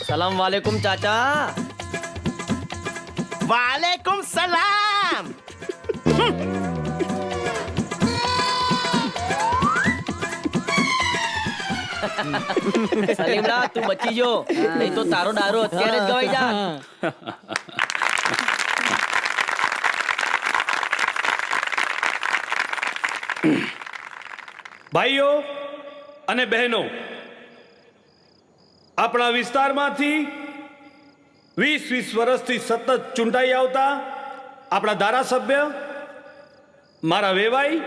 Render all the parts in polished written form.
सलाम वालेकुम चाचा। वालेकुम सलाम। સલીમડા તું બચી જો, નહીં તો તારો દારૂ અત્યારે જ ગવાઈ જા। ભાઈઓ અને બહેનો, આપણા વિસ્તારમાંથી 20 વર્ષથી સતત ચૂંટાઈ આવતા આપણા ધારાસભ્ય, મારા વેવાઈ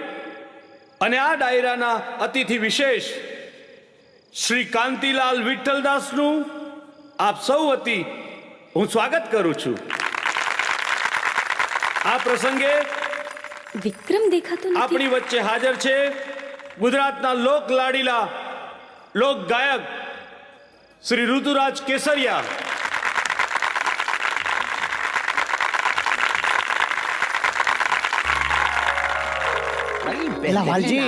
અને આ ડાયરાના અતિથિ વિશેષ શ્રી કાંતિલાલ વિઠ્ઠલદાસનું આપ સૌ વતી હું સ્વાગત કરું છું। આ પ્રસંગે વિક્રમ દેખાતો નથી। આપણી વચ્ચે હાજર છે ગુજરાતના લોક લાડીલા લોક ગાયક શ્રી ઋતુરાજ કેસરિયા। પેલા વાલજી,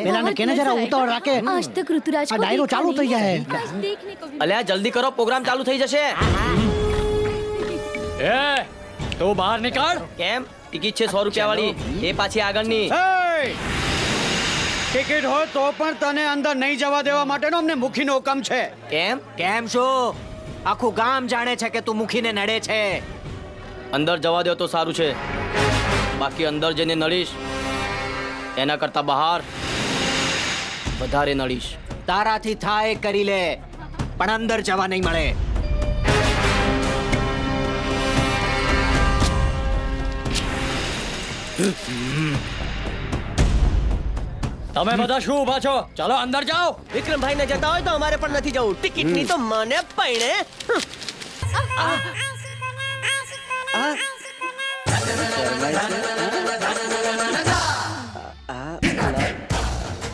પેલાને કેને જરા ઉતાવળ રાખે। आज तक ऋतुराज को આ ડાયરો देखा ચાલુ नहीं થઈ જાય। है। आज देखने को भी અલ્યા જલ્દી કરો, પ્રોગ્રામ ચાલુ થઈ જશે। એ તું બહાર નીકળ। કેમ? ટિકિટ છે 100 રૂપિયા વાળી, એ પાછી આગળની। ટિકિટ હોય તો પણ તને અંદર નહીં જવા દેવા માટેનો અમને મુખીનો હુકમ છે। કેમ? કેમ શું? આખું ગામ જાણે છે કે તું મુખીને નડે છે। અંદર જવા દો તો સારું છે, બાકી અંદર જઈને નડીશ એના કરતા બહાર વધારે નડીશ। તારાથી થાય કરી લે, પણ અંદર જવા નહીં મળે। તમે બધા શું ઊભા છો? ચાલો અંદર જાઓ। વિક્રમભાઈ ને જતા હોય તો અમારે પણ નથી જવું। ટિકિટ ની તો મને પૈણે।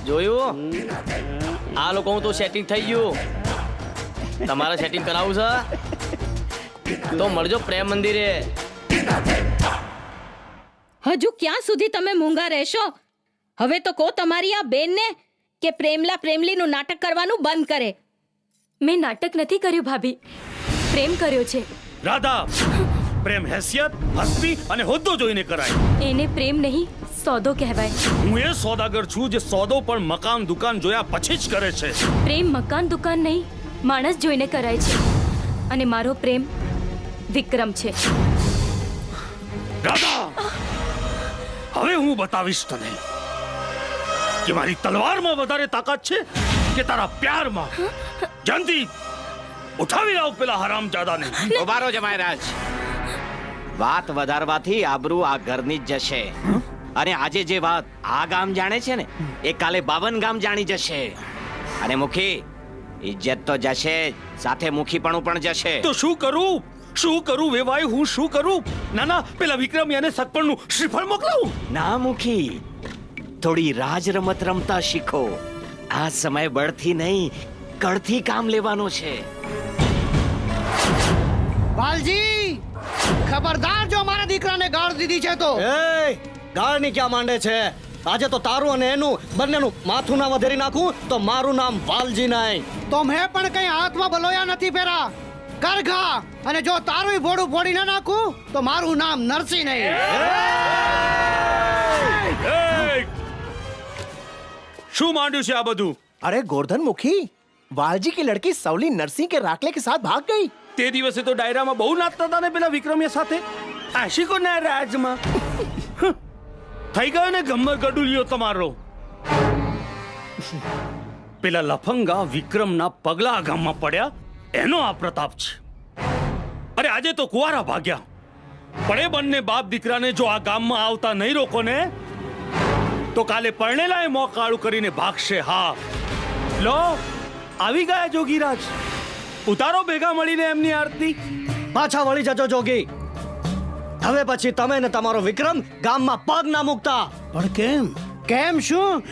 જોયું? આ લોકોનું તો સેટિંગ થઈ ગયું। તમારે સેટિંગ કરાવવું છે તો મળજો પ્રેમ મંદિરે। હજુ ક્યાં સુધી તમે મૂંગા રહેશો? હવે તો કહો તમારી આ બેનને કે પ્રેમલા પ્રેમલીનું નાટક કરવાનું બંધ કરે। મેં નાટક નથી કર્યું ભાભી, પ્રેમ કર્યો છે। રાધા, પ્રેમ હેસિયત, હસ્તી અને હોદ્દો જોઈને કરાય। એને પ્રેમ નહીં, સોદો કહેવાય। હું એ સોદાગર છું જે સોદો પણ મકાન દુકાન જોયા પછી જ કરે છે। પ્રેમ મકાન દુકાન નહીં, માણસ જોઈને કરાય છે। અને મારો પ્રેમ વિક્રમ છે। રાધા, હવે હું બતાવીશ તને કે મારી તલવારમાં વધારે તાકાત છે કે તારા પ્યારમાં। જલ્દી ઉઠાવી લાવ પેલા હરામજાદાને। ઉભા રહો જમાઈરાજ। વાત વધારવાથી આબરૂ આ ઘરની જ જશે, અને આજે જે વાત આ ગામ જાણે છે ને એ કાલે 52 ગામ જાણી જશે। અને મુખી, ઇજ્જત તો જશે, સાથે મુખીપણું પણ જશે। તો શું કરું? શું કરું વેવાઈ, હું શું કરું? ના ના, પેલા વિક્રમિયાને સગપણનું શ્રીફળ મોકલાવું? ના મુખી, થોડી રાજ રમત રમતા શીખો। આ સમય બળથી નહીં, કળથી કામ લેવાનો છે। વાલજી, ખબરદાર જો મારા દીકરાને ગાળ દીધી છે તો। ગાળની ક્યાં માંડે છે? આજે તો તારું અને એનું બંનેનું માથું ના વધેરી નાખું તો મારું નામ વાલજી નહીં। તો મેં પણ કઈ હાથમાં બલોયા નથી પેરા। કરઘા, અને જો તારું ભોડું ફોડી ના નાખું તો મારું નામ નરસિંહ નહીં। શું માંડ્યું છે આ બધું? अरे गोवर्धन मुखी, वालजी की लड़की सवली नरसिंह के राखले के साथ भाग गई। તે દિવસે તો ડાયરામાં બહુ નાચતા હતા ને પેલા વિક્રમિયા સાથે। આશિકોના રાજમાં થઈ ગયો ને ગમ્મર ગડુલિયો તમારો। પેલા લફંગા વિક્રમના પગલા ગામમાં પડ્યા એનો આ પ્રતાપ છે। અરે આજે તો કુવારા ભાગ્યા, પણ એ બંને બાપ દીકરાને જો આ ગામમાં આવતા નહીં રોકો ને તો કાલે પરણેલાએ મોં કાળું કરીને ભાગશે। હા, લો આવી ગયા જોગીરાજ, ઉતારો ભેગા મળીને એમની આરતી। પાછા વળી જજો જોગી। હવે પછી તમે ને તમારો વિક્રમ ગામમાં પગ ના મૂકતા। પણ કેમ? કેમ શું?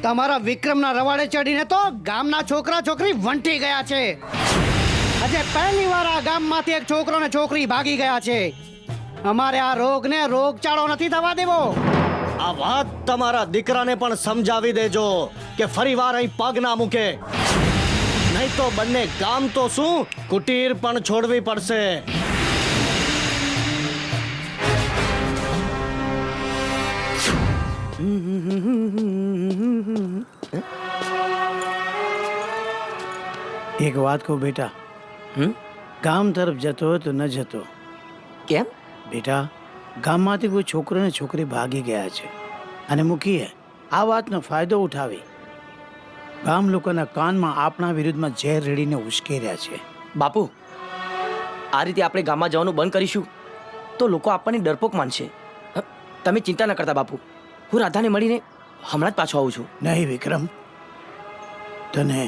તમારા વિક્રમના રવાડે ચડીને તો ગામના છોકરા છોકરી વંટી ગયા છે। આજે પહેલી વાર આ ગામમાંથી એક છોકરો ને છોકરી ભાગી ગયા છે। અમારે આ રોગને રોગચાળો નથી થવા દેવો। આ વાત તમારા દીકરાને પણ સમજાવી દેજો કે ફરીવાર અહીં પગ ના મૂકે, નહીં તો બંને ગામ તો શું કુટીર પણ છોડવી પડશે. એક વાત કહું બેટા, ગામ તરફ જતો હોય તો ન જતો. કેમ? બેટા, ગામમાંથી કોઈ છોકરો ને છોકરી ભાગી ગયા છે અને મૂકીએ આ વાતનો ફાયદો ઉઠાવી ગામ લોકોના કાનમાં આપણા વિરુદ્ધમાં ઝેર રેડીને ઉશ્કેર્યા છે. બાપુ, આ રીતે આપણે ગામમાં જવાનું બંધ કરીશું તો લોકો આપણને ડરપોક માનશે. તમે ચિંતા ન કરતા બાપુ, હું રાધાને મળીને હમણાં જ પાછો આવું છું. નહીં વિક્રમ, તને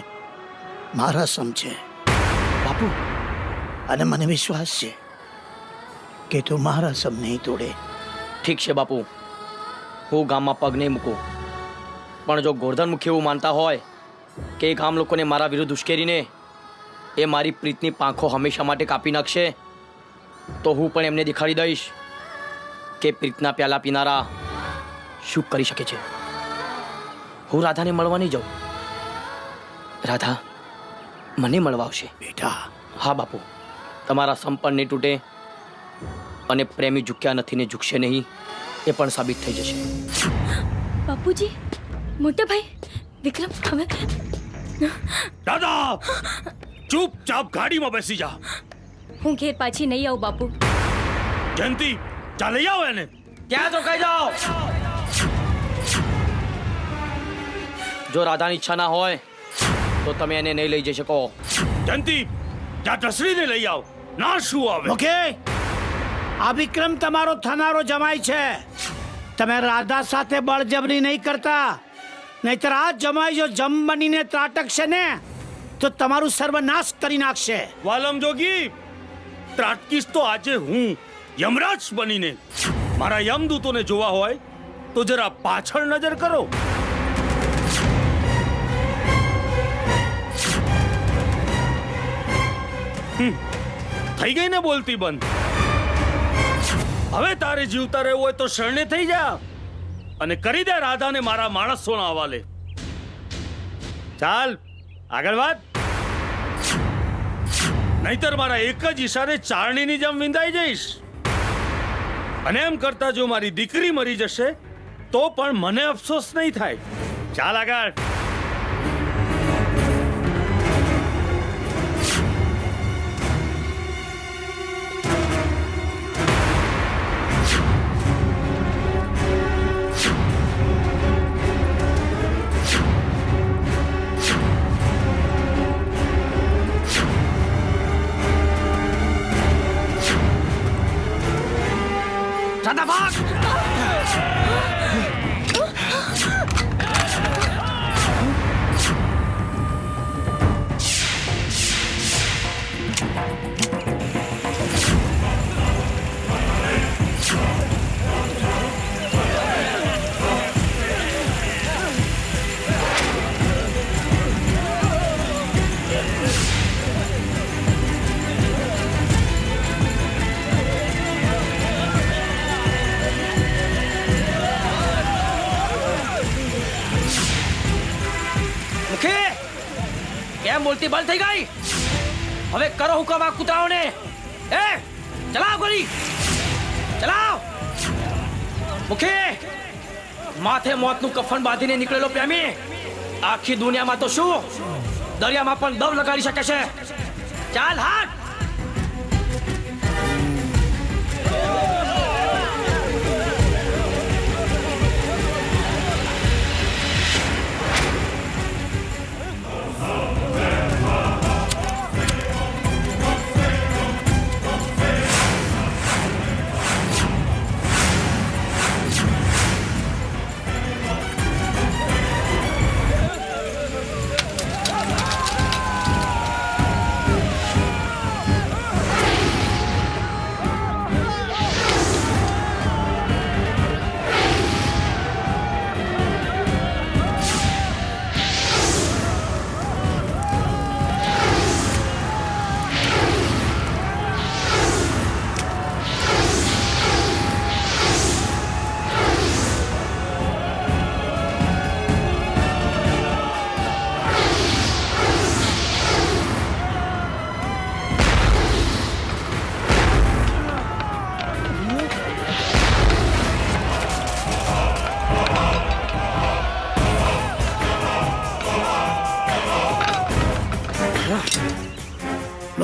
મારા સમ છે બાપુ, અને મને વિશ્વાસ છે કે તું મારા સમ નહીં તોડે. ઠીક છે બાપુ, હું ગામમાં પગ નહીં મૂકું. પણ જો ગોરધન મુખી એવું માનતા હોય કે ગામ લોકોને મારા વિરુદ્ધ ઉશ્કેરીને એ મારી પ્રીતની પાંખો હંમેશા માટે કાપી નાખશે, તો હું પણ એમને દેખાડી દઈશ કે પ્રીતના પ્યાલા પીનારા શું કરી શકે છે. હું રાધાને મળવા નહીં જાઉં. રાધા મને મળવા આવશે. બેટા, હા બાપુ, તમારા સંપર્ક નહીં તૂટે અને પ્રેમી ઝૂક્યા નથી ને ઝૂકશે નહીં એ પણ સાબિત થઈ જશે. બાપુજી, મોટા ભાઈ વિક્રમ હવે દાદા, ચૂપચાપ ગાડીમાં બેસી જા. હું ઘેર પાછી નહીં આવું બાપુ. જયંતી, જા લઈ આવો એને. ક્યાં તો કહી જાઓ. જો રાધાની ઈચ્છા ના હોય તો તમે એને નહીં લઈ જઈ શકો. જયંતી, જા ટસરીને લઈ આવ. ના શું આવે? ઓકે, આ વિક્રમ તમારો થનારો જમાઈ છે. તમે રાધા સાથે બળજબરી નહીં કરતા, નહીતર આ જમાઈ જો જમ બનીને ત્રાટકશે ને તો તમારું સર્વનાશ કરી નાખશે. વાલમ જોગી, ત્રાટકીશ તો આજે હું યમરાજ બનીને. મારા યમદૂતોને જોવા હોય તો જરા પાછળ નજર કરો. થઈ ગઈ ને બોલતી બંધ. હવે તારે જીવતા રહેવું હોય તો શરણે થઈ જા અને કરી દે રાધાને મારા માણસોના હવાલે. ચાલ આગળ વાત. નહીતર મારા એક જ ઈશારે ચારણીની જેમ વિંધાઈ જઈશ. અને એમ કરતા જો મારી દીકરી મરી જશે તો પણ મને અફસોસ નહીં થાય. ચાલ આગળ. રાધા ભાગ. કેમ બોલતી બંધ થઈ ગઈ? હવે કરો હુકમ આ કૂતરાઓને. એ ચલાવ ગોળી, ચલાવ. મુખી, માથે મોતનું કફન બાંધીને નીકળેલો પ્રેમી આખી દુનિયામાં તો શું દરિયામાં પણ દવ લગાડી શકે છે. ચાલ હાટ.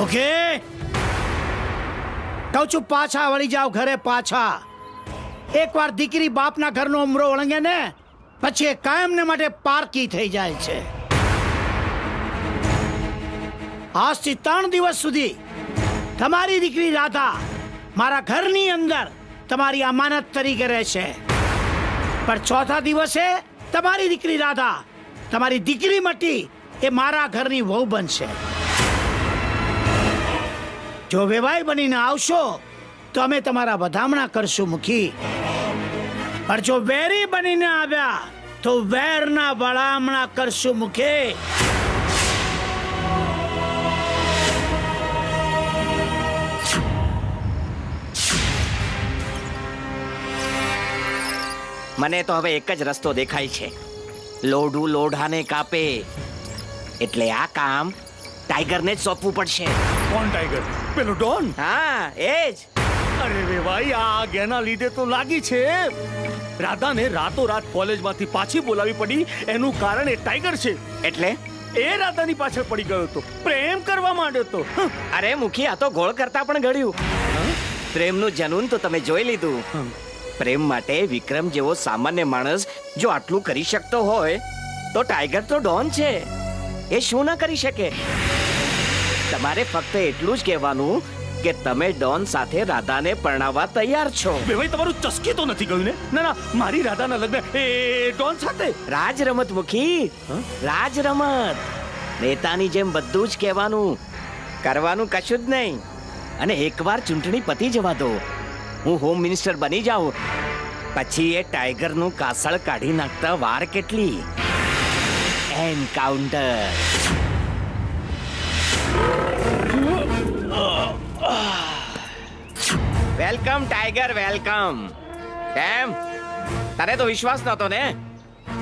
મુખી કહું છું પાછા વળી જાઓ ઘરે પાછા. એકવાર દીકરી બાપના ઘરનો ઉમરો વળંગે ને પછી એ કાયમને માટે પારકી થઈ જાય છે. આજથી 3 દિવસ સુધી તમારી દીકરી રાધા મારા ઘરની અંદર તમારી અમાનત તરીકે રહેશે. પણ 4થા દિવસે તમારી દીકરી રાધા તમારી દીકરી મટી એ મારા ઘરની વહુ બનશે. જો વેવાઈ બનીને આવશો તો અમે તમારા વધામણા કરશું મુખી. પણ જો વેરી બનીને આવ્યા તો વેરના વળામણા કરશું મુખી. મને તો હવે એક જ રસ્તો દેખાય છે. લોઢું લોઢાને કાપે. એટલે આ કામ ટાઈગરને જ સોંપવું પડશે. કોણ ટાઈગર? પેલો ડોન? હા એ જ. અરે રે ભાઈ, આ આજ્ઞાના લીધે તો લાગી છે. રાધાને રાતોરાત કોલેજમાંથી પાછી બોલાવી પડી એનું કારણ એ ટાઈગર છે. એટલે એ રાધાની પાછળ પડી ગયો હતો, પ્રેમ કરવા માંડ્યો હતો. અરે મુખી, આ તો ગોળ કરતા પણ ઘડ્યું. પ્રેમનું જનૂન તો તમે જોઈ લીધું. પ્રેમ માટે વિક્રમ જેવો સામાન્ય માણસ જો આટલું કરી શકતો હોય તો ટાઈગર તો ડોન છે. એ શું ના કરી શકે? તમારે ફક્ત એટલું જ કહેવાનું કે તમે ડોન સાથે રાધાને પરણાવવા તૈયાર છો. બે ભાઈ, તમારું ચસકી તો નથી ગયું ને? ના ના, મારી રાધાના લગ્ન એ ડોન સાથે. રાજ રમત મુખી, રાજ રમત. નેતાની જેમ બધું જ કહેવાનું, કરવાનું કશું જ નહીં. અને એકવાર ચૂંટણી પતી જવા દો, હું હોમ મિનિસ્ટર બની જાઉં, પછી એ ટાઈગરનું કાસળ કાઢી નાખતા વાર કેટલી. એન્કાઉન્ટર. Welcome tiger, welcome. કેમ, તને તો વિશ્વાસ નહોતો ને?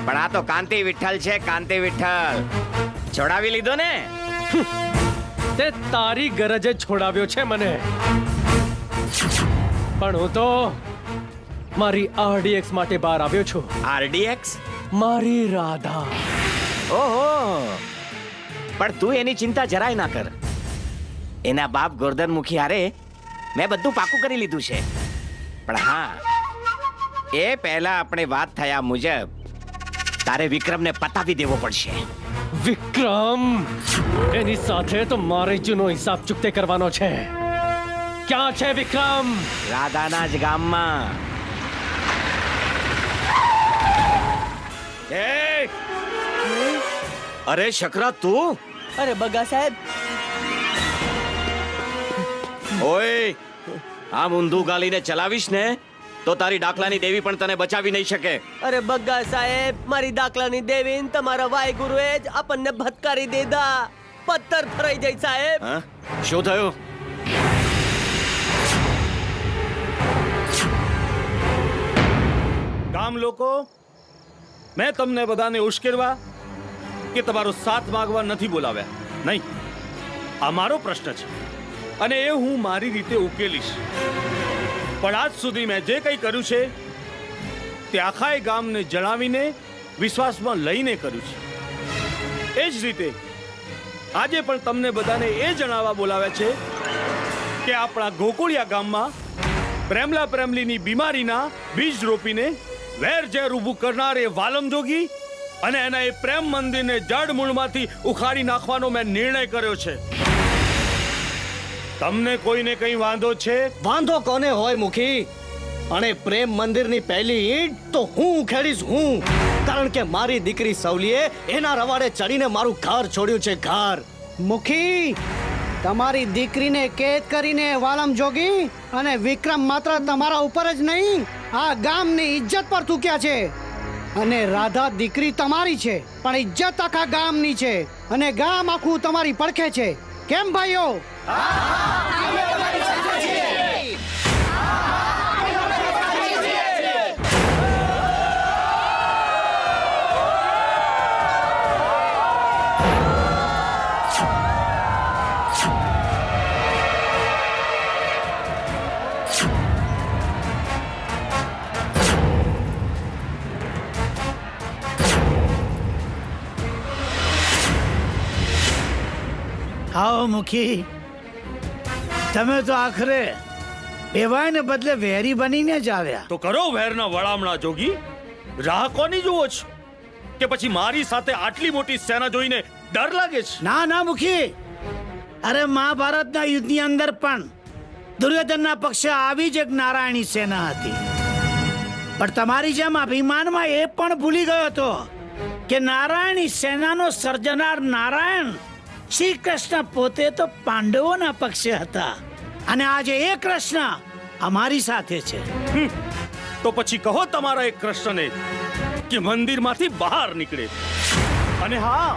પણ આ તો કાંતિ વિઠ્ઠલ છે, કાંતિ વિઠ્ઠલ. છોડાવી લીધો ને? તે તારી ગરજે છોડાવ્યો છે મને. પણ હું તો મારી RDX માટે બહાર આવ્યો છું. RDX? મારી રાધા. ઓહો, પણ તું એની ચિંતા જરાય ના કર. એના બાપ ગોરધન મુખી હારે મેં બધું પાકું કરી લીધું છે. પણ હા, એ પહેલા આપણે વાત થયા મુજબ તારે વિક્રમને પતાવી દેવો પડશે. વિક્રમ, એની સાથે તો મારે જૂનો હિસાબ ચૂકતે કરવાનો છે. ક્યાં છે વિક્રમ? રાધાના જ ગામમાં. એ અરે શકરા, તું? અરે બગા સાહેબ, ઓય, આમ ઊંધું ગાલીને ચલાવીશ ને તો તારી દાખલાની દેવી પણ તને બચાવી નહીં શકે. અરે બગા સાહેબ, મારી દાખલાની દેવીન તમારા વાયગુરુએ જ આપણને ભટકારી દીધા. પથ્થર ફરાઈ જાય સાહેબ. હા? શું થયું? ગામ લોકો, મેં તમને બધાને ઉશ્કેરવા કે તમારો સાથ માંગવા નથી બોલાવ્યા. નહીં, આ મારો પ્રશ્ન છે અને એ હું મારી રીતે ઉકેલીશ. પણ આજ સુધી મેં જે કંઈ કર્યું છે તે આખાય ગામને જણાવીને વિશ્વાસમાં લઈને કર્યું છે. એ જ રીતે આજે પણ તમને બધાને એ જણાવવા બોલાવ્યા છે કે આપણા ગોકુળિયા ગામમાં પ્રેમલા પ્રેમલીની બીમારીના બીજ રોપીને વેર ઝેર ઊભું કરનાર એ વાલમ જોગી અને એના એ પ્રેમ મંદિરને જડ મૂળમાંથી ઉખાડી નાખવાનો મેં નિર્ણય કર્યો છે. તમને કોઈને કઈ વાંધો છે? વાંધો કોને હોય મુખી? અને પ્રેમ મંદિરની પહેલી ઈંટ તો હું ઉખેડીશ, હું. કારણ કે મારી દીકરી સવલીએ એના રવાડે ચડીને મારું ઘર છોડ્યું છે, ઘર. મુખી, તમારી દીકરીને કેદ કરીને વાલમ જોગી અને વિક્રમ માત્ર તમારા ઉપર જ નહીં, આ ગામની ઇજ્જત પર થૂક્યા છે. અને રાધા દીકરી તમારી છે, પણ ઇજ્જત આખા ગામની છે અને ગામ આખું તમારી પડખે છે. કેમ ભાઈઓ? આવો મુખી, તમે તો આખરે એવાયને બદલે વેરી બનીને જ આવ્યા. તો કરો વેરના વળામણા જોગી. રાહ કોની જુઓ છો? કે પછી મારી સાથે આટલી મોટી સેના જોઈને ડર લાગે છે? ના ના મુખી, અરે મહાભારતના યુદ્ધની અંદર પણ દુર્યોધનના પક્ષે આવી જ એક નારાયણી સેના હતી. પણ તમારી જેમ અભિમાનમાં એ પણ ભૂલી ગયો હતો કે નારાયણી સેનાનો સર્જનાર નારાયણ શ્રી કૃષ્ણ પોતે તો પાંડવોના પક્ષે હતા. અને આજે એ કૃષ્ણ અમારી સાથે છે. તો પછી કહો તમારા એક કૃષ્ણને કે મંદિરમાંથી બહાર નીકળે. અને હા,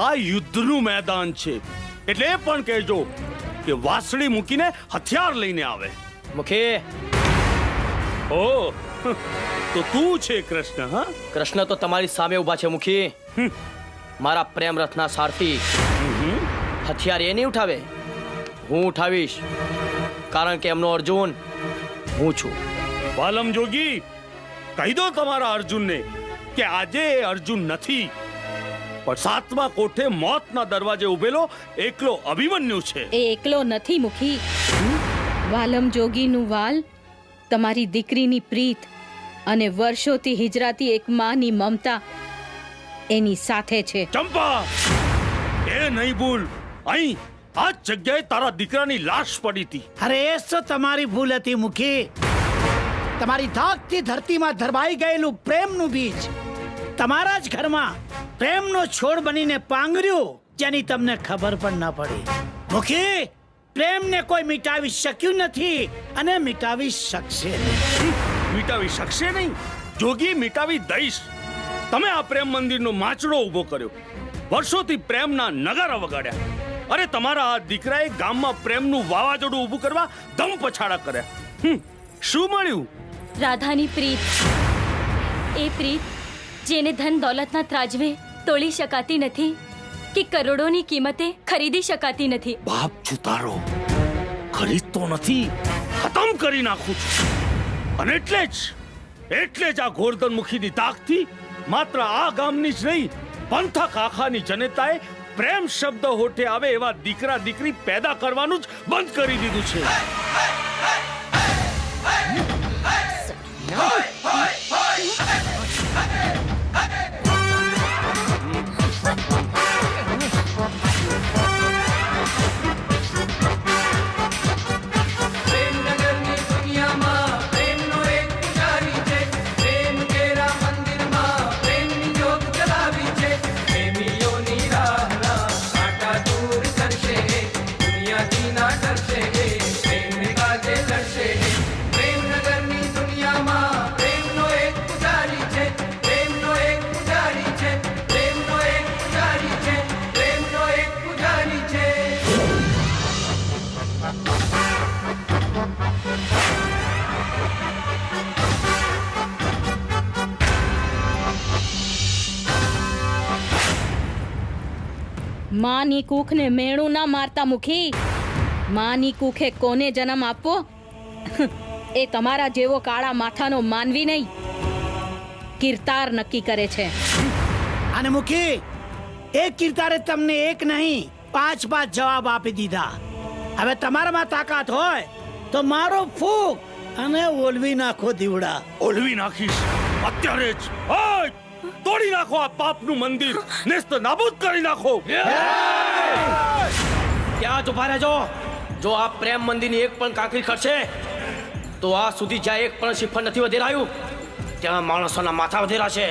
આ યુદ્ધનું મેદાન છે એટલે એ પણ કહેજો કે વાસળી મૂકીને હથિયાર લઈને આવે. મુખી, ઓ તો તું છે કૃષ્ણ? હા, કૃષ્ણ તો તમારી સામે ઊભા છે મુખી. મારા પ્રેમ રથના સારથી. હથિયાર એ નહીં ઉઠાવે, હું ઉઠાવીશ. કારણ કે એમનો અર્જુન હું છું. વાલમ જોગી, કહી દો તમારા અર્જુનને કે આજે એ અર્જુન નથી, પણ 7મા કોઠે મોતના દરવાજે ઉભેલો એકલો અભિમન્યુ છે. એ એકલો નથી મુખી. વાલમ જોગીનું વાલ, તમારી દીકરીની પ્રીત અને વર્ષોથી હિજરાતી એક માની મમતા એની સાથે છે. ચંપા, એ નહીં ભૂલ, અહીં આ જ જગ્યાએ તારા દીકરાની લાશ પડી હતી. અરે એ તો તમારી ભૂલ હતી મુખી. તમારી ધાકથી ધરતીમાં ધરબાઈ ગયેલું પ્રેમનું બીજ તમારા જ ઘરમાં પ્રેમનો છોડ બનીને પાંગર્યું, જેની તમને ખબર પણ ન પડી. મુખી, પ્રેમને કોઈ મિટાવી શક્યું નથી અને મિટાવી શકશે નહીં. મિટાવી શકશે નહીં જોગી, મિટાવી દઈશ. તમે આ પ્રેમ મંદિરનો માચડો ઊભો કર્યો, વર્ષોથી પ્રેમના નગારા વગાડ્યા. અરે તમારા આ દીકરાએ ગામમાં પ્રેમનું વાવાઝોડું ઊભું કરવા દમ પછાડા કર્યા. શું મળ્યું? રાધાની પ્રીત. એ પ્રીત જેને ધન દોલતના ત્રાજવે તોડી શકાતી નથી કે કરોડોની કિંમતે ખરીદી શકાતી નથી. બાપ છુતારો, ખરીદતો નથી, ખતમ કરી નાખું છું. અને એટલે જ આ ગોરધન મુખીની તાકથી માત્ર આ ગામની જ નહીં, પંથક આખાની જનતાએ પ્રેમ શબ્દ હોઠે આવે એવા દીકરા દીકરી પેદા કરવાનું જ બંધ કરી દીધું છે. માની કુખને મેણું ના મારતા મુખી. માની કુખે કોને જન્મ આપવો એ તમારા જેવો કાળા માથાનો માનવી નહીં, કિરતાર નક્કી કરે છે. અને મુખી, એક કિરતારે તમને એક નહીં 5 જવાબ આપી દીધા. હવે તમારામાં તાકાત હોય તો મારો ફૂક અને ઓલવી નાખો દીવડા. ઓલવી નાખીશ અત્યારે જ. ઓય, તોડી નાખો આ પાપનું મંદિર, નેસ્ત નાબૂદ કરી નાખો. ત્યાં જ ઉભા રહેજો. જો આ પ્રેમ મંદિરની એક પણ કાંકરી ખર્ચે તો આ સુધી જ્યાં એક પણ શ્રીફળ નથી વધેરાયું ત્યાં માણસોના માથા વધેરાશે.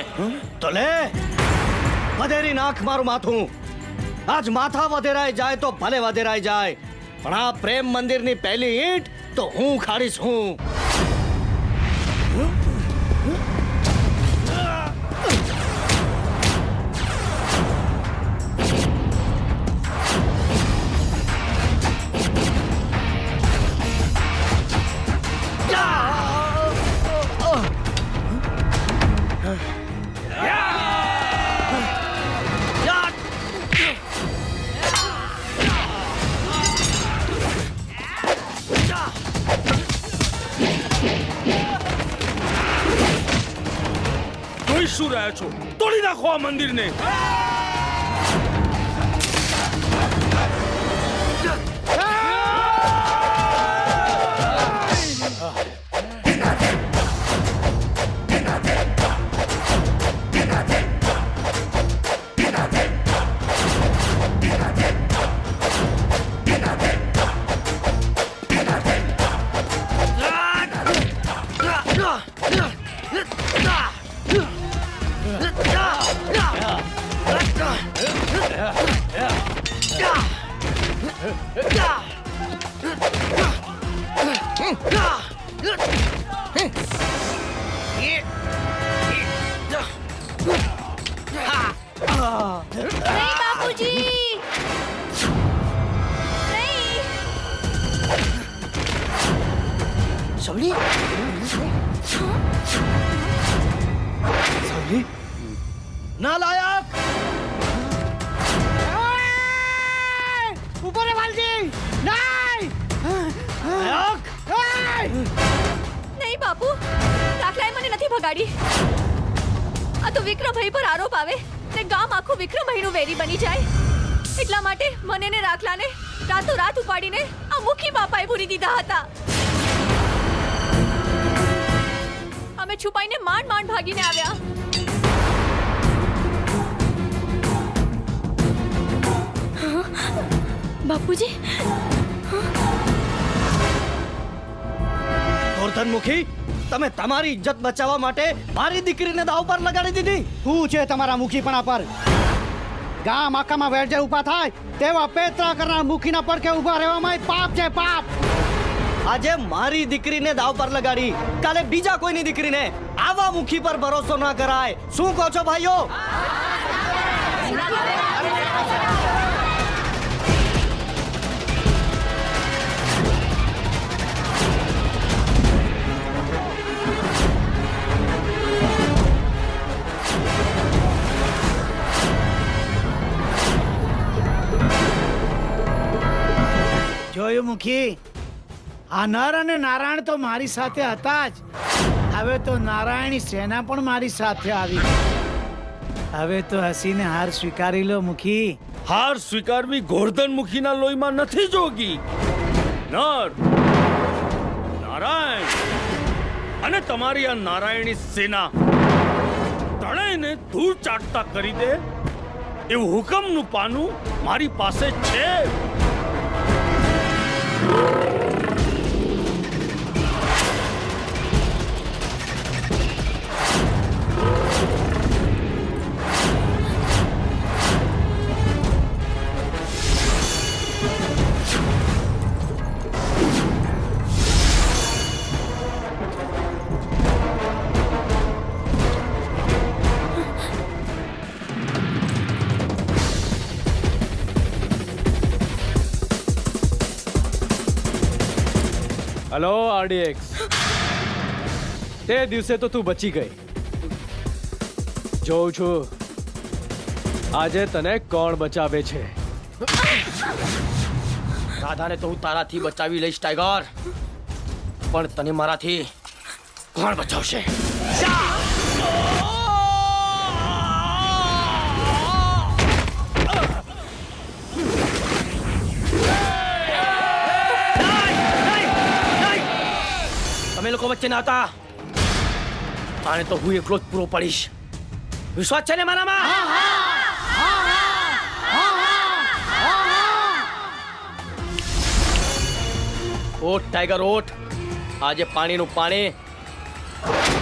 તો લે, વધેરી નાખ મારું માથું. આજ માથા વધેરાય જાય તો ભલે વધેરાય જાય, પણ આ પ્રેમ મંદિરની પહેલી ઈંટ તો હું ખાડીશ. હું શું રહ્યા છો? તોડી નાખો આ મંદિરને. નહીં બાપુજી, નહીં. સવલી સવલી નાલાયક! ઉભો રે વાલજી! નહીં! નાલાયક! નહીં બાપુ, રાખલાએ મને નથી ભગાડી. આ તો વિક્રમભાઈ પર આરોપ આવે ને ગામ આખું વિક્રમભાઈનું વેરી બની જાય. એટલા માટે મને ને રાખલાને રાતોરાત ઉપાડીને આ મુખી બાપાએ પૂરી દીધા હતા. અમે છુપાઈને માંડ માંડ ભાગીને આવ્યા. બાપુજી, ગોરધનમુખી, તમે તમારી ઇજ્જત બચાવવા માટે મારી દીકરીને દાવ પર લગાડી દીધી. શું છે તમારા મુખીપણા પર? ગામ આખામાં વેરજે ઊભા થાય તેવા પેતરા કરનાર મુખીના પડખે ઊભા રહેવામાં પાપ છે, પાપ. આજે મારી દીકરીને દાવ પર લગાડી, કાલે બીજા કોઈની દીકરીને. આવા મુખી પર ભરોસો ના કરાય. શું કહો છો ભાઈઓ? જોયું મુખી, આ નર અને નારાયણ તો મારી સાથે હતા જ. હવે તો નારાયણની સેના પણ મારી સાથે આવી. હવે તો હસીને હાર સ્વીકારી લો મુખી. હાર સ્વીકારવી ગોરધનમુખીના લોહીમાં નથી જોગી. નર, નારાયણ અને તમારી આ નારાયણી સેના ત્રણેયને ધૂળ ચાટતા કરી દે એવું હુકમનું પાનું મારી પાસે છે. હેલો આરડીએક્સ, તે દિવસે તો તું બચી ગઈ. જોઉં છું આજે તને કોણ બચાવે છે. રાધાને તો હું તારાથી બચાવી લઈશ ટાઈગર, પણ તને મારાથી કોણ બચાવશે? તમે લોકો વચ્ચે ના હતા, આને તો હું એકલો જ પૂરો પડીશ. વિશ્વાસ છે ને મારામાં? ઓટ ટાઈગર ઓટ, આજે પાણીનું પાણી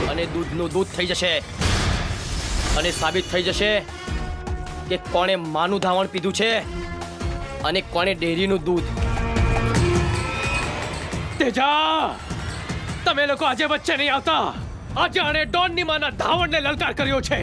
અને દૂધનું દૂધ થઈ જશે અને સાબિત થઈ જશે કે કોણે માનું ધાવણ પીધું છે અને કોણે ડેરીનું દૂધ. તેજા, તમે લોકો આજે વચ્ચે નહીં આવતા. આજે આણે ડોનની માના ધાવણને લલકાર કર્યો છે.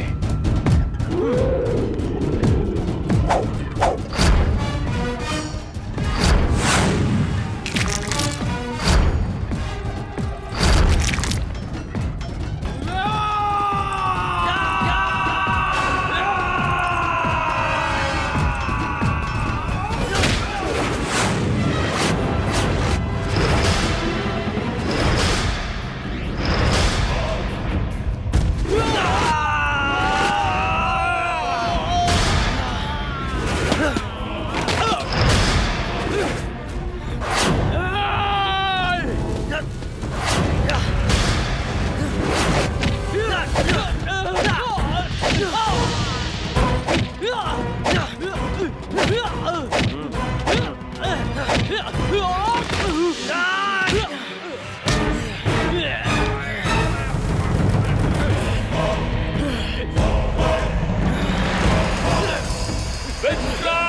વિક્રમ!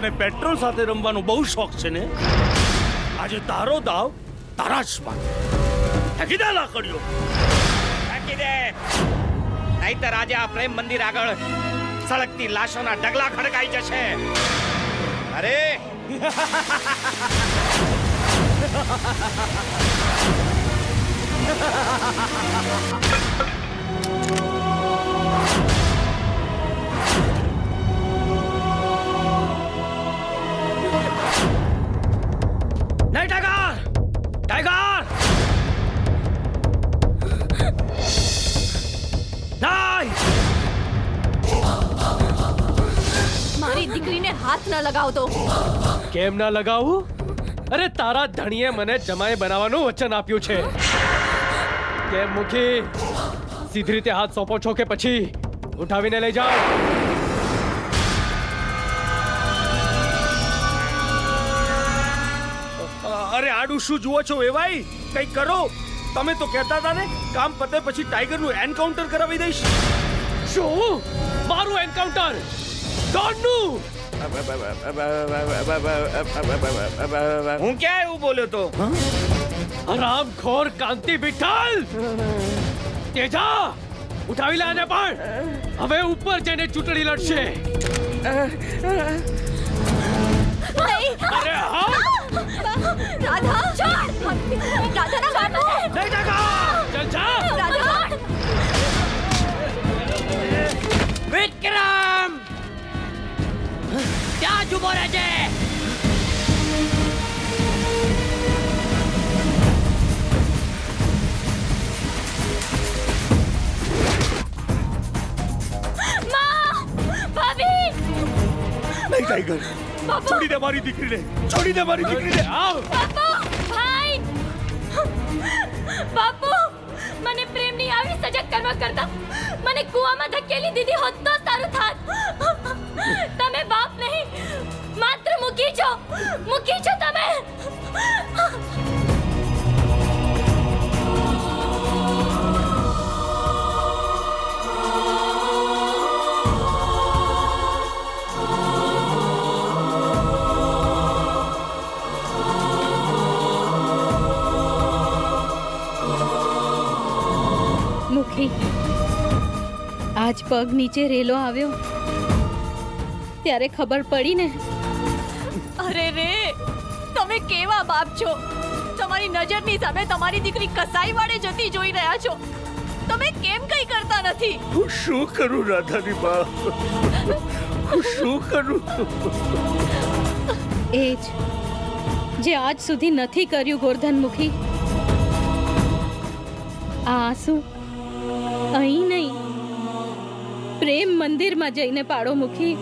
તને પેટ્રોલ સાથે રમવાનો બહુ શોખ છે ને? આજે તારો દાવ તારા જ માટે. ફેંકી દે લાકડીઓ. ફેંકી દે, નહીતર આજે આ પ્રેમ મંદિર આગળ સળગતી લાશોના ઢગલા ખડકાઈ જશે. અરે નહીં ટાઈગર, ટાઈગર નહીં. મારી દીકરીને હાથ ન લગાવતો. કેમ ના લગાવું? અરે તારા ધણીએ મને જમાઈ બનાવવાનું વચન આપ્યું છે. કેમ મુખી, સીધી રીતે હાથ સોંપો છો કે પછી ઉઠાવીને લઈ જાઓ? અરે આડું શું જુઓ છો વેવાઈ? કંઈક કરો. તમે તો કહેતા હતા ને કામ પતે પછી ટાઈગરનું એન્કાઉન્ટર કરાવી દઈશ. શું? મારું એન્કાઉન્ટર? ડોનનું? હું ક્યાં એવું બોલ્યો તો? હરામખોર કાંતિ વિઠ્ઠલ! તેજા, ઉઠાવી લે આને પણ. હવે ઉપર જઈને ચૂંટણી લડશે. ભાઈ! અરે હા! રાધા છોડ! રાધાના બાપુ! નહીં ટકા! ચલ જા! રાધા! વિક્રમ ક્યાં જ ઉભો રહે છે? ભાભી! નહીં ટાઈગર, છોડી દે મારી દીકરીને. છોડી દે મારી દીકરીને. આવ! બાપુ! ભાઈ! બાપુ! મને પ્રેમની આવી સજા કરવા કરતા મને કૂવામાં ધકેલી દીધી હોત તો સારું થાત. તમે બાપ નહીં, માત્ર મૂકી છો. મૂકી છો તમે. મુખી, આજ પગ નીચે રેલો આવ્યો ત્યારે ખબર પડી ને. અરે રે, તમે કેવા બાપ છો? તમારી નજરની સામે તમારી દીકરી કસાઈ વાળે જતી જોઈ રહ્યા છો. તમે કેમ કંઈ કરતા નથી? હું શું કરું રાધાની બા? હું શું કરું? એ જ જે આજ સુધી નથી કર્યું ગોરધનમુખી. આ આંસુ અહીં નહીં, પ્રેમ મંદિરમાં જઈને પાડો મુખી.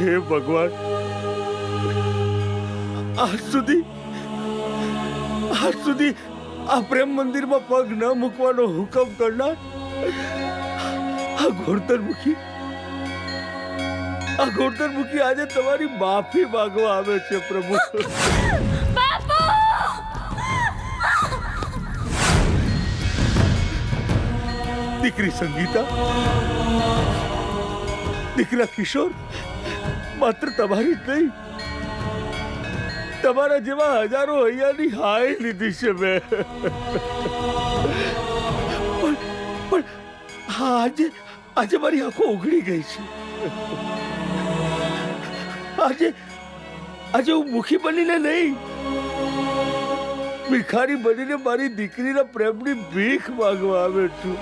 હે ભગવાન, આજ સુધી આ પ્રેમ મંદિરમાં પગ ન મૂકવાનો હુકમ કરનાર આ ગોરધનમુખી આજે તમારી માફી માંગવા આવે છે પ્રભુ. બાપુ! દીકરી સંગીતા, દીકરા કિશોર માત્ર તમારી જ નહીં, તમારા જેવા હજારો હૈયાની હાય લીધી છે મેં. પણ આજે મારી આંખો ઉઘડી ગઈ છે. આજે હું મુખી બનીને નહીં, ભિખારી બનીને મારી દીકરીના પ્રેમની ભીખ માંગવા આવ્યો છું.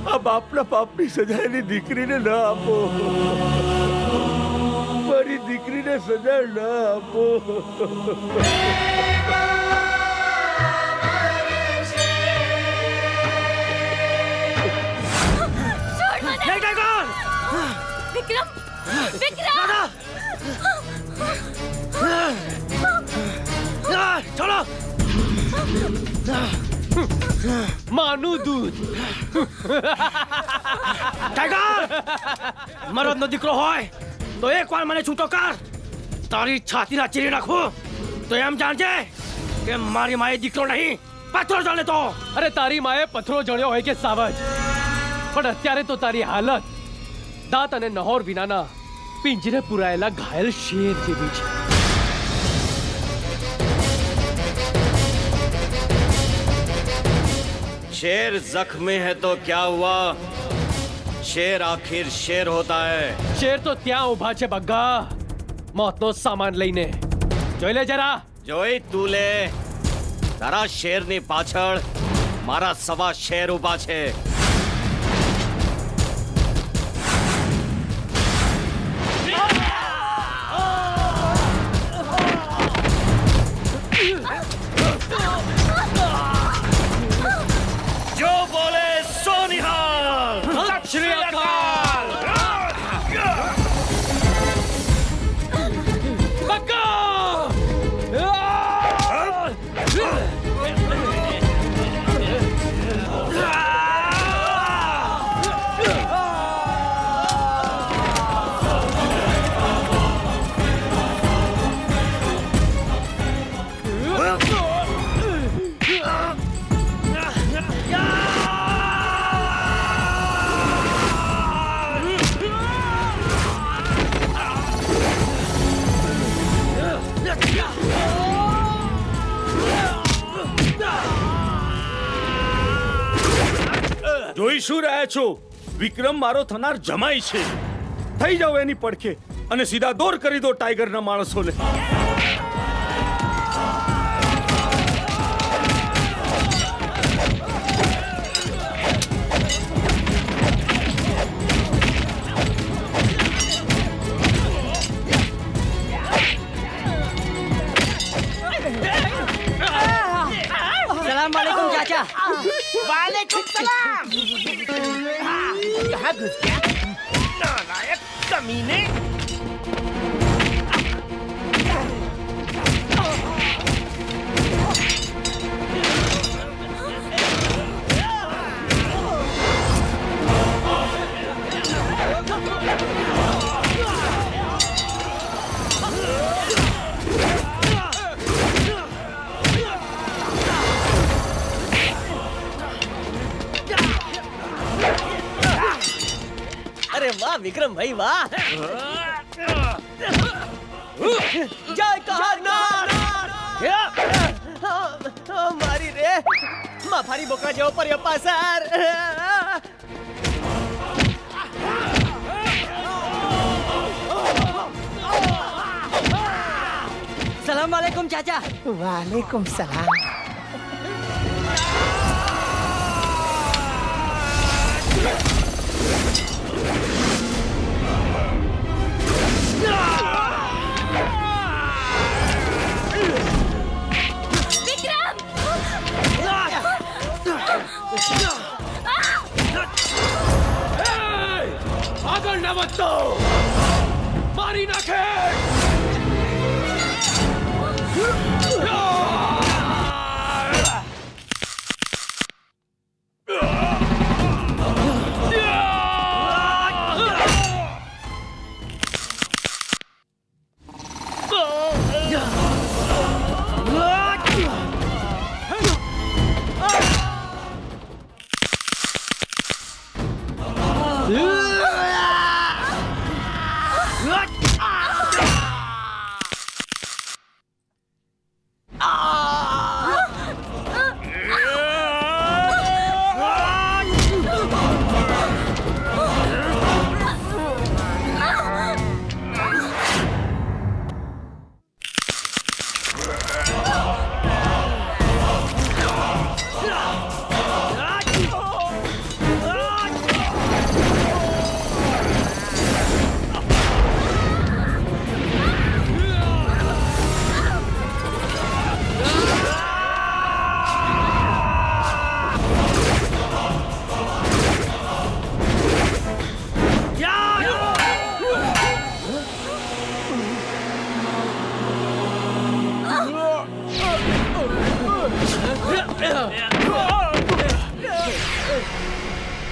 આ બાપના પાપની સજા એની દીકરીને ન આપો. મારી દીકરીને સજા ન આપો. નહીં ટાઈગર! ચલો માનું દૂધ. ટાઈગર મરદનો દીકરો હોય તો એકવાર મને છૂટો કર. તારી છાતીના ચીરી નાખું તો એમ જાણજે કે મારી માએ દીકરો નહીં પથ્થર જણે તો. અરે તારી માએ પથરો જણ્યો હોય કે સાવજ, પણ અત્યારે તો તારી હાલત દાંત અને નહોર વિનાના પિંજરે પુરાયેલા ઘાયલ શેર જેવી છે. शेर जख्मी है तो क्या हुआ, शेर आखिर शेर होता है. શેર તો ત્યાં ઊભા છે બગ્ગા, મોતનો સામાન લઈને. જોઈ લે જરા. જોઈ તું લે, તારા શેરની પાછળ મારા સવા શેર ઊભા છે. જો બોલે સો નિહાલ. શ્રી અકાલ. જોઈ શું રહ્યા છો? વિક્રમ મારો થનાર જમાઈ છે. થઈ જાવ એની પડખે અને સીધા દોર કરી દો ટાઈગરના માણસોને. સલામ વાલેકુમ ચાચા. वालेकुम सलाम. कहाँ घुस गया नालायक कमीने. અરે વાહ વિક્રમ ભાઈ વાહ. જય કહારનાર. મારી રે માફારી બોકા જેવો पर्यो પાસાર. સલામ વાલેકુમ ચાચા. वालेकुम सलाम. આગળ ના વધતો, મારી નાખે.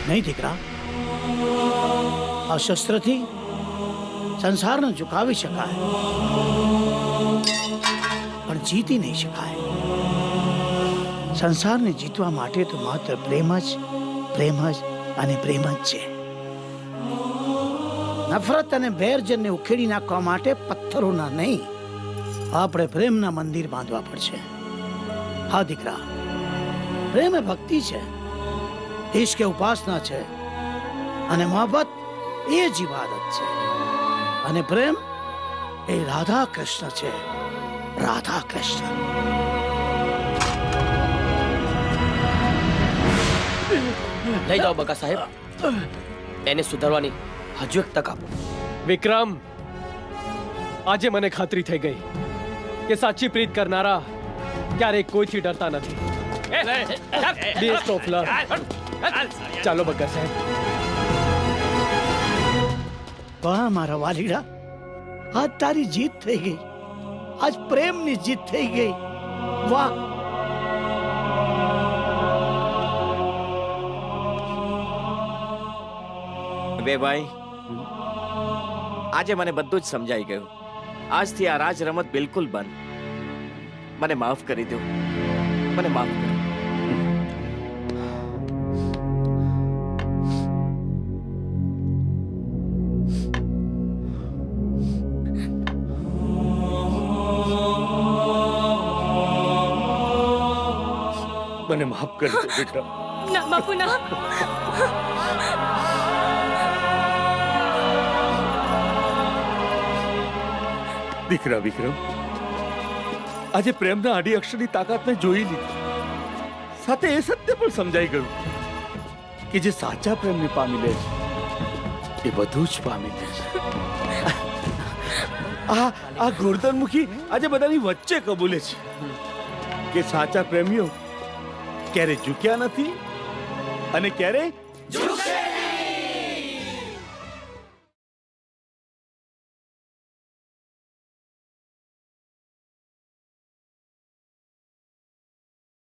નહીં દીકરા, આ શસ્ત્રથી સંસારને ઝુકાવી શકાય પણ જીતી નહીં શકાય. સંસારને જીતવા માટે તો માત્ર પ્રેમ જ અને પ્રેમ જ છે. નફરત અને વેરજનને ઉખેડી નાખવા માટે પથ્થરોના નહીં, આપણે પ્રેમના મંદિર બાંધવા પડશે. હા દીકરા, પ્રેમ એ ભક્તિ છે, ઈશ્ક એ ઉપાસના છે, અને મોહબ્બત એ જ ઇબાદત છે, અને પ્રેમ એ રાધા કૃષ્ણ છે. રાધા કૃષ્ણ. લઈ જાઓ બકા સાહેબ, એને સુધારવાની હજુ એક તક આપો. વિક્રમ, આજે મને ખાતરી થઈ ગઈ કે સાચી પ્રીત કરનારા ક્યારેય કોઈથી ડરતા નથી. Best of luck. ચાલો બકા સાહેબ. વાહ મારા વાલીડા, આજ તારી જીત થઈ ગઈ, આજ પ્રેમની જીત થઈ ગઈ. વાહ. બે ભાઈ, આજે મને બધું જ સમજાઈ ગયું. આજથી આ રાજ રમત બિલકુલ બંધ. મને માફ કરી દો, મને માફ કરો. મને માફ કરી દો બેટા. ના બાપુ ના. દીકરા વિક્રમ, આજે પ્રેમના આડી અક્ષરની તાકાતને જોઈ લીધી. સાથે એ સત્ય પણ સમજાઈ ગયું કે જે સાચા પ્રેમને પામી લે છે એ બધું જ પામી લે છે. આ ગોરધનમુખી આજે બધાની વચ્ચે કબૂલે છે કે સાચા પ્રેમીઓ ક્યારે ઝૂક્યા નથી અને ક્યારે ઝૂકે